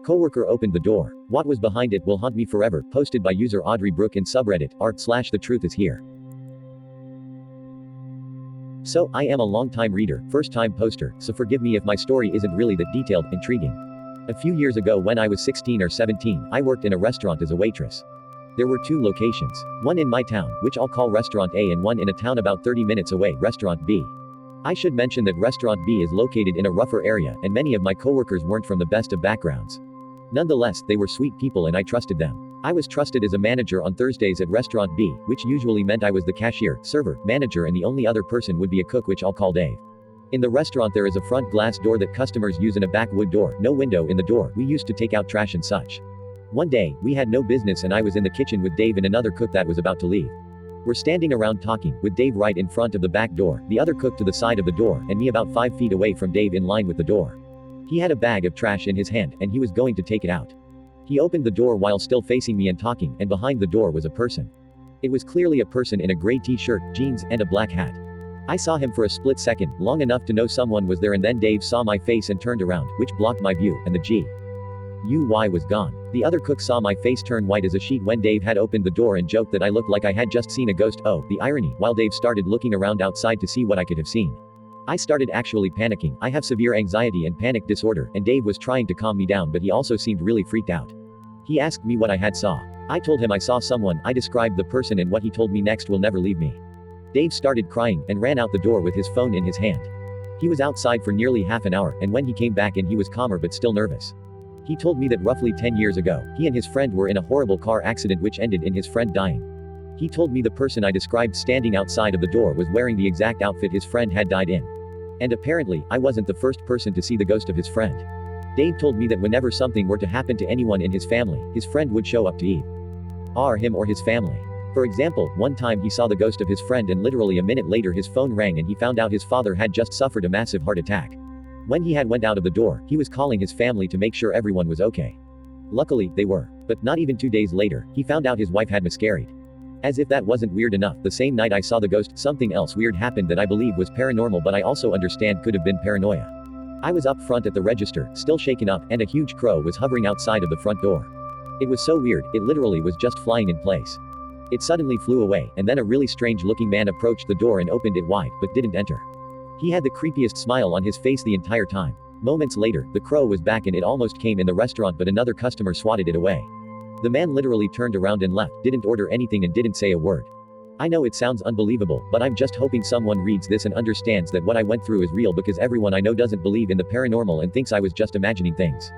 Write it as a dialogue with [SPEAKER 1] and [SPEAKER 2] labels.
[SPEAKER 1] Coworker opened the door. What was behind it will haunt me forever. Posted by user Audrey Brooke in subreddit r/the truth is here. So, I am a long-time reader, first-time poster, so forgive me if my story isn't really that detailed, intriguing. A few years ago when I was 16 or 17, I worked in a restaurant as a waitress. There were 2 locations. One in my town, which I'll call Restaurant A, and one in a town about 30 minutes away, Restaurant B. I should mention that Restaurant B is located in a rougher area, and many of my coworkers weren't from the best of backgrounds. Nonetheless, they were sweet people and I trusted them. I was trusted as a manager on Thursdays at Restaurant B, which usually meant I was the cashier, server, manager, and the only other person would be a cook, which I'll call Dave. In the restaurant there is a front glass door that customers use and a back wood door, no window in the door. We used to take out trash and such. One day, we had no business and I was in the kitchen with Dave and another cook that was about to leave. We're standing around talking, with Dave right in front of the back door, the other cook to the side of the door, and me about 5 feet away from Dave in line with the door. He had a bag of trash in his hand, and he was going to take it out. He opened the door while still facing me and talking, and behind the door was a person. It was clearly a person in a gray t-shirt, jeans, and a black hat. I saw him for a split second, long enough to know someone was there, and then Dave saw my face and turned around, which blocked my view, and the GUI was gone. The other cook saw my face turn white as a sheet when Dave had opened the door and joked that I looked like I had just seen a ghost. Oh, the irony, while Dave started looking around outside to see what I could have seen. I started actually panicking. I have severe anxiety and panic disorder, and Dave was trying to calm me down, but he also seemed really freaked out. He asked me what I had saw. I told him I saw someone. I described the person, and what he told me next will never leave me. Dave started crying, and ran out the door with his phone in his hand. He was outside for nearly half an hour, and when he came back in he was calmer but still nervous. He told me that roughly 10 years ago, he and his friend were in a horrible car accident which ended in his friend dying. He told me the person I described standing outside of the door was wearing the exact outfit his friend had died in. And apparently, I wasn't the first person to see the ghost of his friend. Dave told me that whenever something were to happen to anyone in his family, his friend would show up to either him or his family. For example, one time he saw the ghost of his friend, and literally a minute later his phone rang and he found out his father had just suffered a massive heart attack. When he had went out of the door, he was calling his family to make sure everyone was okay. Luckily, they were. But not even 2 days later, he found out his wife had miscarried. As if that wasn't weird enough, the same night I saw the ghost, something else weird happened that I believe was paranormal, but I also understand could have been paranoia. I was up front at the register, still shaken up, and a huge crow was hovering outside of the front door. It was so weird, it literally was just flying in place. It suddenly flew away, and then a really strange looking man approached the door and opened it wide, but didn't enter. He had the creepiest smile on his face the entire time. Moments later, the crow was back and it almost came in the restaurant, but another customer swatted it away. The man literally turned around and left, didn't order anything and didn't say a word. I know it sounds unbelievable, but I'm just hoping someone reads this and understands that what I went through is real, because everyone I know doesn't believe in the paranormal and thinks I was just imagining things.